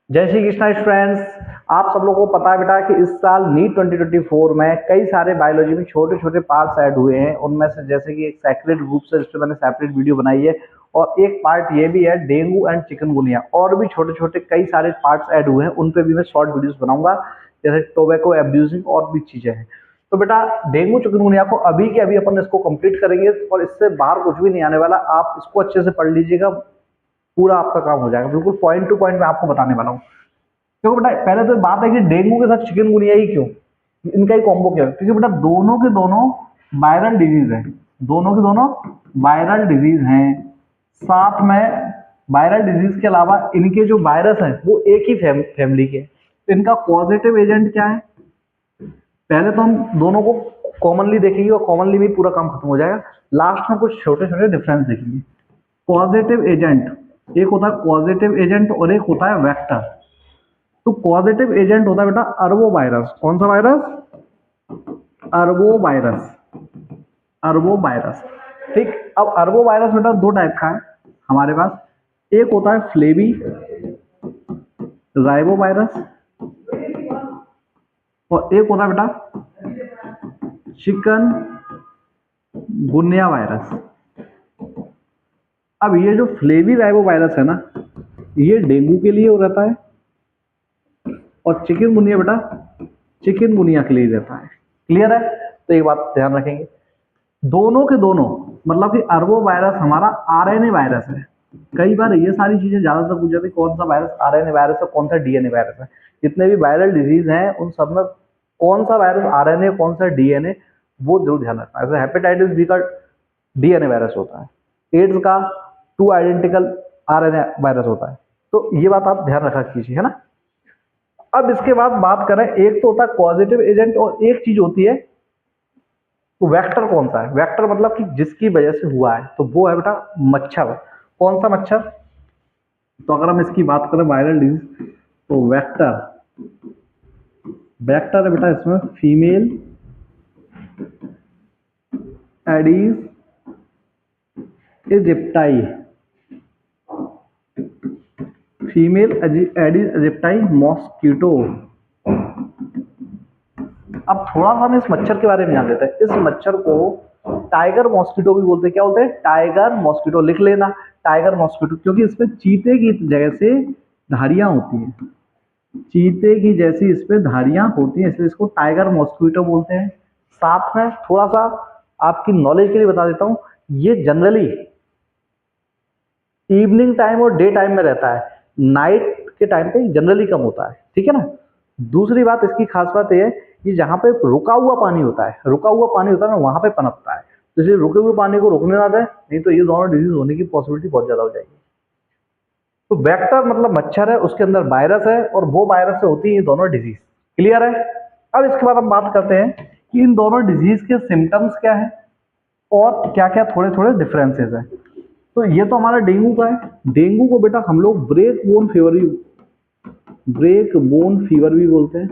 जय श्री कृष्णा स्टूडेंट्स। आप सब लोगों को पता है बेटा कि इस साल नीट 2024 में कई सारे बायोलॉजी में छोटे छोटे पार्ट्स ऐड हुए हैं। उनमें से जैसे कि एक सैक्रेड ग्रुप से, जिस पर मैंने सेपरेट वीडियो बनाई है, और एक पार्ट ये भी है डेंगू एंड चिकनगुनिया। और भी छोटे छोटे कई सारे पार्ट्स ऐड हुए हैं, उन पे भी मैं शॉर्ट वीडियोस बनाऊंगा, जैसे टोबैको एब्यूजिंग और भी चीजें हैं। तो बेटा डेंगू चिकनगुनिया को अभी के अभी अपन इसको कंप्लीट करेंगे और इससे बाहर कुछ भी नहीं आने वाला। आप इसको अच्छे से पढ़ लीजिएगा, पूरा आपका काम हो जाएगा। बिल्कुल पॉइंट टू पॉइंट मैं आपको बताने वाला हूँ। देखो बेटा, पहले तो बात है कि डेंगू के साथ चिकनगुनिया ही क्यों, इनका ही कॉम्बो क्या है? क्योंकि बेटा दोनों के दोनों वायरल डिजीज है, दोनों के दोनों वायरल डिजीज हैं। साथ में वायरल डिजीज के अलावा इनके जो वायरस हैं वो एक ही फैमिली के। तो इनका पॉजिटिव एजेंट क्या है, पहले तो हम दोनों को कॉमनली देखेंगे और कॉमनली में पूरा काम खत्म हो जाएगा। लास्ट में कुछ छोटे छोटे डिफरेंस देखेंगे। पॉजिटिव एजेंट, एक होता है पॉजिटिव एजेंट और एक होता है वेक्टर। तो पॉजिटिव एजेंट होता है बेटा अरबो वायरस। कौन सा वायरस? अरबो वायरस। अरबो वायरस, ठीक। अब अरबो वायरस बेटा दो टाइप का है हमारे पास। एक होता है फ्लेवी राइबो वायरस और एक होता है बेटा चिकन गुनिया वायरस। अब ये जो फ्लेवी राइबो वायरस है ना, ये डेंगू के लिए हो रहता है, और चिकनगुनिया बेटा चिकनगुनिया के लिए रहता है। क्लियर है? तो एक बात ध्यान रखेंगे, दोनों के दोनों, मतलब कि अरबो वायरस हमारा आरएनए वायरस है। कई बार ये सारी चीजें ज्यादातर पूछ जाती है, कौन सा वायरस आरएनए वायरस है, कौन सा डीएनए वायरस है। जितने भी वायरल डिजीज हैं उन सब में कौन सा वायरस आरएनए, कौन सा डीएनए, वो जरूर ध्यान रखना। जैसे हेपेटाइटिस बी का डीएनए वायरस होता है, एड्स का 2 आइडेंटिकल आरएनए वायरस होता है। तो ये बात आप ध्यान रखा कीजिए, है ना। अब इसके बाद बात करें, एक तो होता है पॉजिटिव एजेंट और एक चीज होती है तो वेक्टर। कौन सा है वेक्टर? मतलब कि जिसकी वजह से हुआ है, तो वो है बेटा मच्छर। कौन सा मच्छर? तो अगर हम इसकी बात करें वायरल डिजीज, तो वेक्टर, वेक्टर है बेटा इसमें female aedes aegypti. Female aedes aegypti mosquito. अब थोड़ा सा हम इस मच्छर के बारे में जान लेते हैं। इस मच्छर को टाइगर मॉस्किटो भी बोलते हैं। क्या बोलते हैं? Tiger mosquito. लिख लेना, टाइगर मॉस्किटो, क्योंकि इसमें चीते की जगह से धारियां होती हैं। चीते की जैसी इस पे धारियां होती हैं, इसलिए इसको टाइगर मॉस्किटो बोलते हैं। साथ में थोड़ा सा आपकी नॉलेज के लिए बता देता हूं, ये जनरली इवनिंग टाइम और डे टाइम में रहता है, नाइट के टाइम पे जनरली कम होता है, ठीक है ना। दूसरी बात इसकी खास बात यह है कि जहां पे रुका हुआ पानी होता है, रुका हुआ पानी होता है ना, वहां पे पनपता है। तो इसलिए रुके हुए पानी को रोकने ना दें, नहीं तो ये दोनों डिजीज होने की पॉसिबिलिटी बहुत ज्यादा हो जाएगी। तो वेक्टर मतलब मच्छर है, उसके अंदर वायरस है, और वो वायरस से होती है ये दोनों डिजीज। क्लियर है? अब इसके बाद हम बात करते हैं कि इन दोनों डिजीज के सिम्टम्स क्या है और क्या क्या थोड़े थोड़े डिफरेंसेस हैं। तो ये तो हमारा डेंगू का है। डेंगू को बेटा हम लोग ब्रेक बोन फीवर भी बोलते हैं।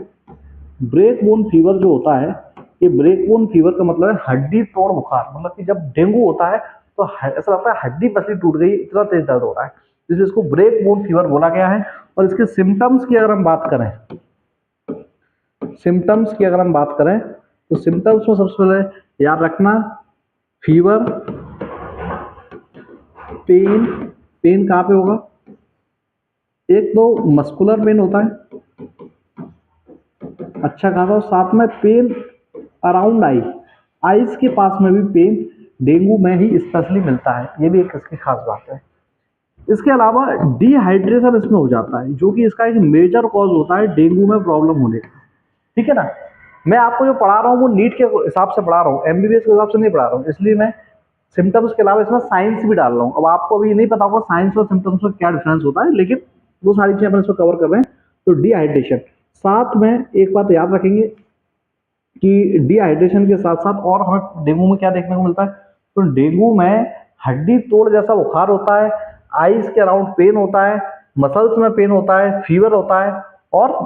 ब्रेक बोन फीवर जो होता है, ये ब्रेक बोन फीवर का मतलब है हड्डी तोड़ बुखार। मतलब कि जब डेंगू होता है तो ऐसा लगता है हड्डी पसली टूट गई, इतना तेज दर्द हो रहा है, इसलिए इसको ब्रेक बोन फीवर बोला गया है। और इसके सिम्टम्स की अगर हम बात करें, सिम्टम्स की अगर हम बात करें तो सिम्टम्स में सबसे पहले याद रखना, फीवर, पेन। पेन कहाँ पे होगा? एक तो मस्कुलर पेन होता है अच्छा खासा, और साथ में पेन अराउंड आई, आईज के पास में भी पेन डेंगू में ही स्पेशली मिलता है। ये भी एक इसकी खास बात है। इसके अलावा डिहाइड्रेशन इसमें हो जाता है, जो कि इसका एक मेजर कॉज होता है डेंगू में प्रॉब्लम होने का, ठीक है ना। मैं आपको जो पढ़ा रहा हूँ वो नीट के हिसाब से पढ़ा रहा हूँ, एमबीबीएस के हिसाब से नहीं पढ़ा रहा हूँ, इसलिए मैं सिम्टम्स के अलावा इसमें साइंस भी डाल रहा हूँ। अब आपको अभी नहीं पता होगा साइंस और सिम्टम्स में क्या डिफरेंस होता है, लेकिन वो सारी चीजें अपन इसमें कवर कर रहे हैं। तो डिहाइड्रेशन, साथ में एक बात याद रखेंगे कि डिहाइड्रेशन के साथ साथ और हमें डेंगू में क्या देखने को मिलता है, तो डेंगू में हड्डी तोड़ जैसा बुखार होता है, आईज के अराउंड पेन होता है, मसल्स में पेन होता है, फीवर होता है, और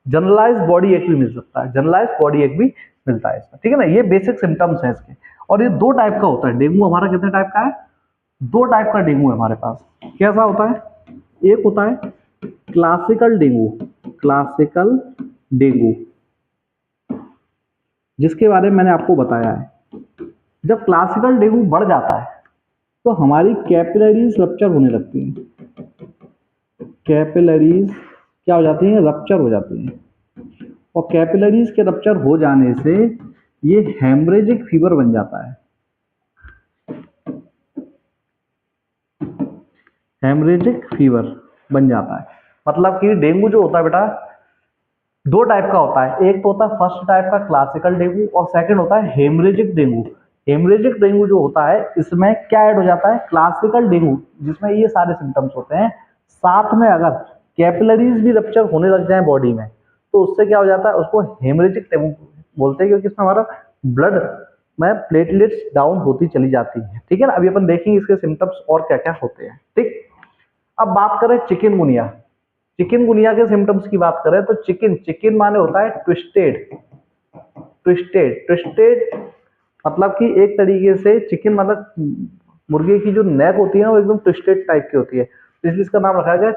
जनरलाइज बॉडी एक भी मिल सकता है, जनरलाइज बॉडी एक भी मिलता है इसमें, ठीक है ना। ये बेसिक सिम्टम्स हैं इसके। और ये दो टाइप का होता है डेंगू हमारा। कितने टाइप का है? दो टाइप का डेंगू है हमारे पास। कैसा होता है? एक होता है क्लासिकल डेंगू, क्लासिकल डेंगू जिसके बारे में मैंने आपको बताया है। जब क्लासिकल डेंगू बढ़ जाता है तो हमारी कैपिलरीज रप्चर होने लगती हैं, कैपिलरीज क्या हो जाती हैं, रप्चर हो जाती हैं, और कैपिलरीज के रप्चर हो जाने से ये हेमरेजिक फीवर बन जाता है, हेमरेजिक फीवर बन जाता है। मतलब कि डेंगू जो होता है बेटा दो टाइप का होता है, एक तो होता है फर्स्ट टाइप का क्लासिकल डेंगू और सेकंड होता है हेमरेजिक डेंगू। हेमरेजिक डेंगू जो होता है इसमें क्या ऐड हो जाता है, क्लासिकल डेंगू जिसमें ये सारे सिम्टम्स होते हैं, साथ में अगर कैपिलरीज भी रप्चर होने लग जाए बॉडी में तो उससे क्या हो जाता है, उसको हेमरेजिक डेंगू बोलते हैं, क्योंकि इसमें हमारा ब्लड में प्लेटलेट्स डाउन होती चली जाती है। ठीक है ना, अभी अपन देखेंगे इसके सिम्टम्स और क्या क्या होते हैं। ठीक, अब बात करें चिकनगुनिया। चिकनगुनिया के सिम्टम्स की बात करें तो चिकन माने होता है ट्विस्टेड, ट्विस्टेड मतलब कि एक तरीके से चिकन मतलब मुर्गे की जो नेक होती है ना वो एकदम ट्विस्टेड टाइप की होती है, इसलिए इसका नाम रखा गया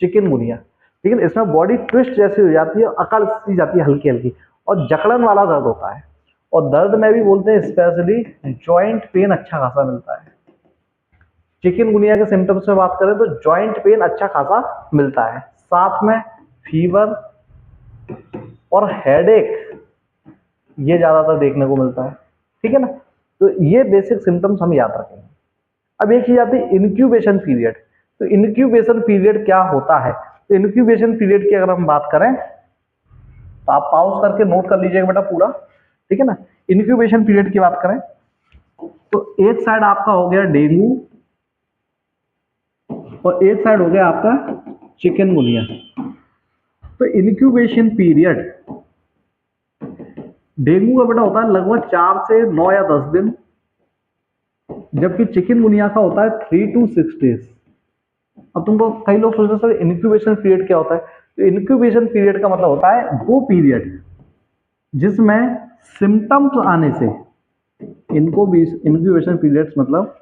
चिकनगुनिया। लेकिन इसमें बॉडी ट्विस्ट जैसी हो जाती है, अकड़ सी जाती है हल्की हल्की, और जकड़न वाला दर्द होता है, और दर्द में भी बोलते हैं स्पेशली जॉइंट पेन अच्छा खासा मिलता है। चिकनगुनिया के सिम्टम्स में बात करें तो जॉइंट पेन अच्छा खासा मिलता है, साथ में फीवर और हेडेक ये ज्यादातर देखने को मिलता है। ठीक है ना, तो ये बेसिक सिम्टम्स हम याद रखेंगे। अब एक चीज आती है इनक्यूबेशन पीरियड। तो इनक्यूबेशन पीरियड क्या होता है, तो इनक्यूबेशन पीरियड की अगर हम बात करें तो आप पॉज करके नोट कर लीजिएगा बेटा पूरा। ठीक है ना, इनक्यूबेशन पीरियड की बात करें तो एक साइड आपका हो गया डेंगू और एक साइड हो गया आपका चिकनगुनिया। तो इनक्यूबेशन पीरियड डेंगू का बेटा होता है लगभग 4 से 9 या 10 दिन, जबकि चिकनगुनिया का होता है 3 to 6 डेज। अब तुमको कई लोग सोचते हैं सर इनक्यूबेशन पीरियड क्या होता है, तो इनक्यूबेशन पीरियड का मतलब होता है वो पीरियड जिसमें सिम्टम्स आने से, इनको भी इनक्यूबेशन पीरियड्स मतलब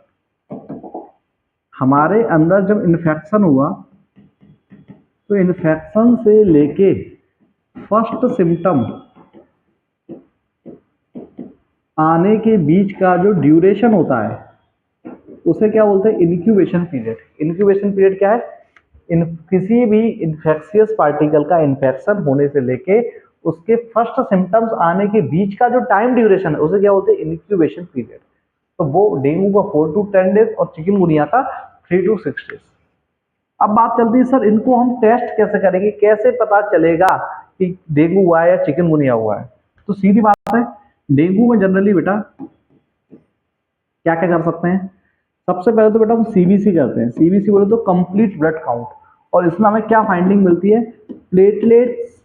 हमारे अंदर जब इन्फेक्शन हुआ तो इन्फेक्शन से लेके फर्स्ट सिम्टम आने के बीच का जो ड्यूरेशन होता है उसे क्या बोलते हैं, इनक्यूबेशन पीरियड। इनक्यूबेशन पीरियड क्या है, किसी भी इन्फेक्शियस पार्टिकल का इन्फेक्शन होने से लेके उसके फर्स्ट सिम्टम्स आने के बीच का जो टाइम ड्यूरेशन है उसे क्या बोलते हैं, इनक्यूबेशन पीरियड। तो वो डेंगू का 4 to 10 डेज और चिकनगुनिया का 3 to 6 डेज। अब बात चलती है सर इनको हम टेस्ट कैसे करेंगे, कैसे पता चलेगा कि डेंगू हुआ है या चिकनगुनिया हुआ है। तो सीधी बात है, डेंगू में जनरली बेटा क्या क्या कर सकते हैं, सबसे पहले तो बेटा हम सीबीसी करते हैं। सीबीसी बोले तो कंप्लीट ब्लड काउंट, और इसमें हमें क्या फाइंडिंग मिलती है, प्लेटलेट्स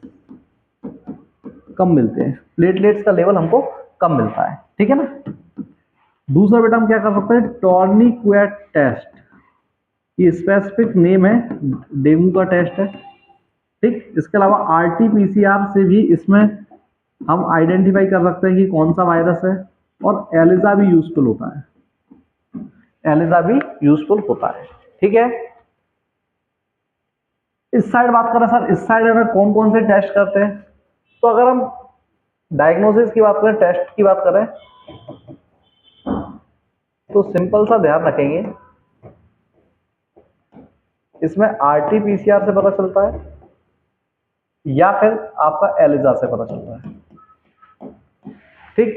कम मिलते हैं, प्लेटलेट्स का लेवल हमको कम मिलता है। ठीक है ना, दूसरा बेटा हम क्या कर सकते हैं, टॉर्निक्वेट टेस्ट, ये स्पेसिफिक नेम है डेंगू का टेस्ट है। ठीक, इसके अलावा आरटीपीसीआर से भी इसमें हम आइडेंटिफाई कर सकते हैं कि कौन सा वायरस है, और एलिजा भी यूजफुल होता है, एलिजा भी यूजफुल होता है। ठीक है, इस साइड बात करें सर, इस साइड में कौन कौन से टेस्ट करते हैं, तो अगर हम डायग्नोसिस की बात करें, टेस्ट की बात करें तो सिंपल सा ध्यान रखेंगे, इसमें आरटीपीसीआर से पता चलता है या फिर आपका एलिजा से पता चलता है। ठीक,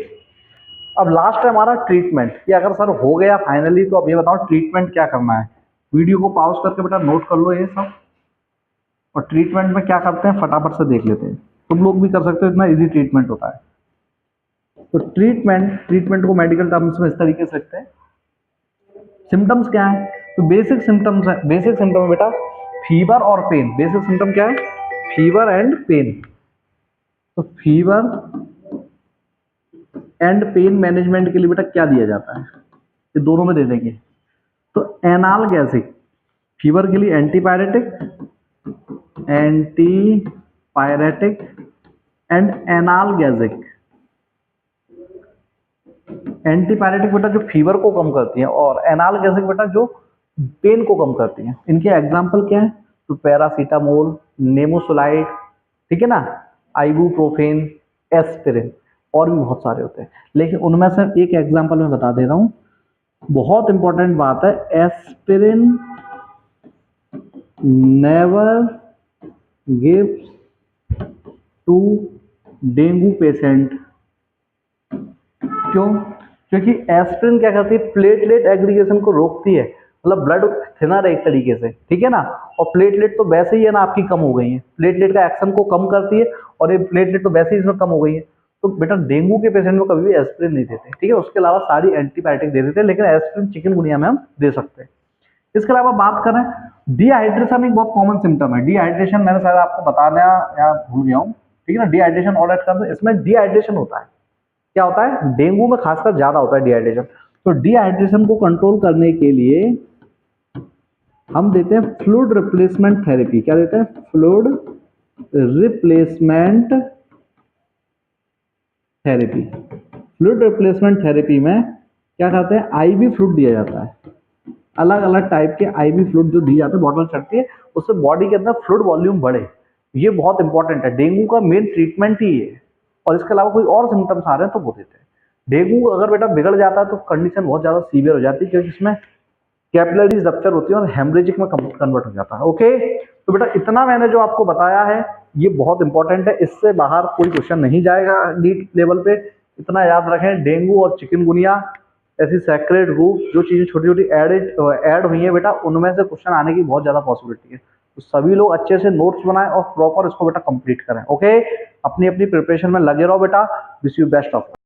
अब लास्ट है हमारा ट्रीटमेंट, कि अगर सर हो गया फाइनली तो अब ये बताओ ट्रीटमेंट क्या करना है। वीडियो को पॉज करके बेटा नोट कर लो ये सब, और ट्रीटमेंट में क्या करते हैं फटाफट से देख लेते हैं, तुम लोग भी कर सकते हो, इतना इजी ट्रीटमेंट होता है। तो ट्रीटमेंट को मेडिकल टर्म्स में इस तरीके से रखते हैं। सिम्टम्स क्या है, तो बेसिक सिम्टम्स है, बेसिक सिम्टम है बेटा फीवर और पेन। बेसिक सिम्टम क्या है, फीवर एंड पेन। तो फीवर एंड पेन मैनेजमेंट के लिए बेटा क्या दिया जाता है, ये दोनों में दे देंगे। तो एनाल्गेसिक, फीवर के लिए एंटीपायरेटिक, एंटीपायरेटिक एंड एनाल्गेसिक। एंटीपायरेटिक बेटा जो फीवर को कम करती है, और एनाल्गेसिक बेटा जो पेन को कम करती है। इनके एग्जाम्पल क्या है, तो पैरासीटामोल, नेमोसुलाइड, ठीक है ना, आइबुप्रोफेन, एस्पिरिन, और भी बहुत सारे होते हैं। लेकिन उनमें से एक एग्जांपल मैं बता दे रहा हूँ, बहुत इंपॉर्टेंट बात है, aspirin never gives to dengue patient. क्यों? क्योंकि एस्पिरिन क्या करती है, प्लेटलेट एग्रीगेशन को रोकती है, मतलब ब्लड थिनर है एक तरीके से, ठीक है ना। और प्लेटलेट तो वैसे ही है ना आपकी कम हो गई है, प्लेटलेट का एक्शन को कम करती है, और ये प्लेटलेट तो वैसे ही इसमें कम हो गई है। तो बेटा डेंगू के पेशेंट में कभी भी एस्पिरिन नहीं देते, ठीक है, उसके अलावा सारी एंटीबायोटिक दे देते हैं, लेकिन एस्पिरिन चिकनगुनिया में हम दे सकते हैं। इसके अलावा बात करें, डिहाइड्रेशन एक बहुत कॉमन सिम्टम है। डिहाइड्रेशन मैंने शायद आपको बताना या भूल गया हूँ, ठीक है ना। डिहाइड्रेशन ऑल राइट, इसमें डिहाइड्रेशन होता है, क्या होता है, डेंगू में खासकर ज्यादा होता है डिहाइड्रेशन। तो डिहाइड्रेशन को कंट्रोल करने के लिए हम देते हैं फ्लूइड रिप्लेसमेंट थेरेपी। क्या देते हैं? Fluid replacement therapy. Fluid replacement therapy में क्या करते हैं, आईवी फ्लूइड दिया जाता है, अलग अलग टाइप के आईवी फ्लूइड जो दिए जाते हैं, बॉटल चढ़ती है, उससे बॉडी के अंदर फ्लूइड वॉल्यूम बढ़े। ये बहुत इंपॉर्टेंट है, डेंगू का मेन ट्रीटमेंट ही है। और इसके अलावा कोई और सिम्टम्स आ रहे हैं तो वो देते हैं। डेंगू अगर बेटा बिगड़ जाता है तो कंडीशन बहुत ज्यादा सीवियर हो जाती है, क्योंकि इसमें कैपिलरी रप्चर होती है और हेमरेजिक में कन्वर्ट हो जाता है। ओके, तो बेटा इतना मैंने जो आपको बताया है ये बहुत इंपॉर्टेंट है, इससे बाहर कोई क्वेश्चन नहीं जाएगा नीट लेवल पे। इतना याद रखें, डेंगू और चिकनगुनिया ऐसी सैक्रेड ग्रुप जो चीजें छोटी छोटी ऐड हुई है बेटा, उनमें से क्वेश्चन आने की बहुत ज्यादा पॉसिबिलिटी है। तो सभी लोग अच्छे से नोट्स बनाएं और प्रॉपर इसको बेटा कंप्लीट करें। ओके, अपनी अपनी प्रिपरेशन में लगे रहो बेटा। Wish you best of.